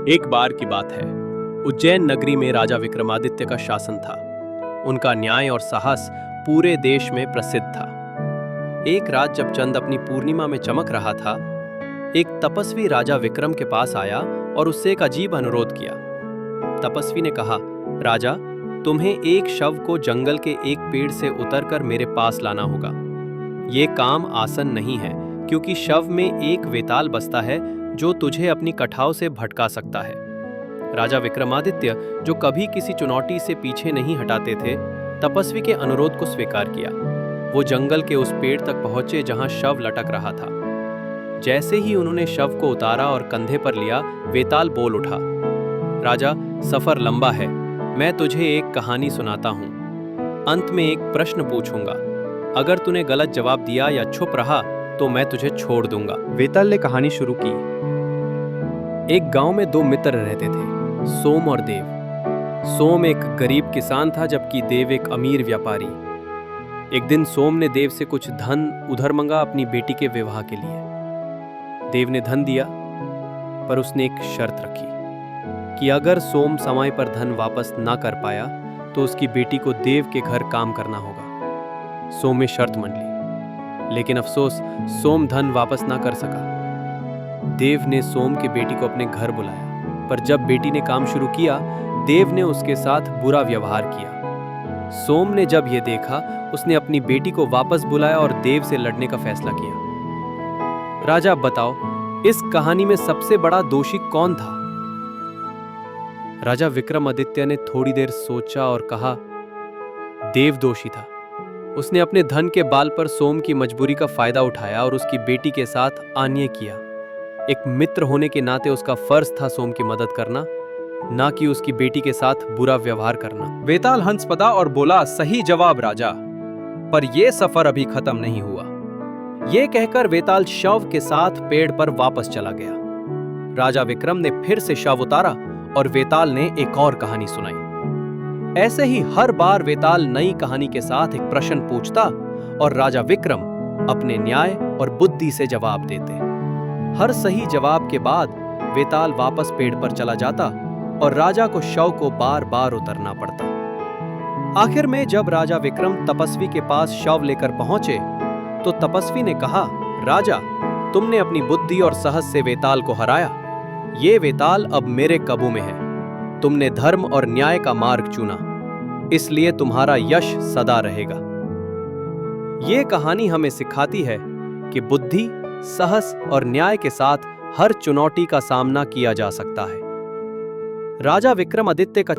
एक बार की बात है। उज्जैन नगरी में राजा विक्रमादित्य का शासन था। उनका न्याय और साहस पूरे देश में प्रसिद्ध था। एक रात जब चंद अपनी पूर्णिमा में चमक रहा था, एक तपस्वी राजा विक्रम के पास आया और उससे एक अजीब अनुरोध किया। तपस्वी ने कहा, राजा, तुम्हें एक शव को जंगल के एक पेड़ से उतरकर मेरे पास लाना होगा। ये काम आसान नहीं है, क्योंकि शव में एक वेताल बसता है जो तुझे अपनी कठाव से भटका सकता है। राजा विक्रमादित्य, जो कभी किसी चुनौती से पीछे नहीं हटाते थे, तपस्वी के अनुरोध को स्वीकार किया। वो जंगल के उस पेड़ तक पहुंचे जहां शव लटक रहा था। जैसे ही उन्होंने शव को उतारा और कंधे पर लिया, वेताल बोल उठा, राजा, सफर लंबा है, मैं तुझे एक कहानी सुनाता हूं। अंत में एक प्रश्न पूछूंगा, अगर तूने गलत जवाब दिया या चुप रहा तो मैं तुझे छोड़ दूंगा। वेताल ने कहानी शुरू की। एक गांव में दो मित्र रहते थे, सोम और देव। सोम एक गरीब किसान था, जबकि देव एक अमीर व्यापारी। एक दिन सोम ने देव से कुछ धन उधार मांगा अपनी बेटी के विवाह के लिए। देव ने धन दिया, पर उसने एक शर्त रखी कि अगर सोम समय पर धन वापस ना कर पाया तो उसकी बेटी को देव के घर काम करना होगा। सोम ने शर्त मान ली, लेकिन अफसोस, सोम धन वापस ना कर सका। देव ने सोम की बेटी को अपने घर बुलाया, पर जब बेटी ने काम शुरू किया, देव ने उसके साथ बुरा व्यवहार किया। सोम ने जब यह देखा, उसने अपनी बेटी को वापस बुलाया और देव से लड़ने का फैसला किया। राजा, बताओ, इस कहानी में सबसे बड़ा दोषी कौन था? राजा विक्रमादित्य ने थोड़ी देर सोचा और कहा, देव दोषी था। उसने अपने धन के बाल पर सोम की मजबूरी का फायदा उठाया और उसकी बेटी के साथ अन्याय किया। एक मित्र होने के नाते उसका फर्ज था सोम की मदद करना, ना कि उसकी बेटी के साथ बुरा व्यवहार करना। वेताल हंस पड़ा और बोला, सही जवाब राजा, पर यह सफर अभी खत्म नहीं हुआ। यह कहकर वेताल शव के साथ पेड़ पर वापस चला गया। राजा विक्रम ने फिर से शव उतारा और वेताल ने एक और कहानी सुनाई। ऐसे ही हर बार वेताल नई कहानी के साथ एक प्रश्न पूछता और राजा विक्रम अपने न्याय और बुद्धि से जवाब देते। हर सही जवाब के बाद वेताल वापस पेड़ पर चला जाता और राजा को शव को बार बार उतरना पड़ता। आखिर में जब राजा विक्रम तपस्वी के पास शव लेकर पहुंचे, तो तपस्वी ने कहा, राजा, तुमने अपनी बुद्धि और साहस से वेताल को हराया। ये वेताल अब मेरे काबू में है। तुमने धर्म और न्याय का मार्ग चुना, इसलिए तुम्हारा यश सदा रहेगा। ये कहानी हमें सिखाती है कि बुद्धि, साहस और न्याय के साथ हर चुनौती का सामना किया जा सकता है। राजा विक्रमादित्य का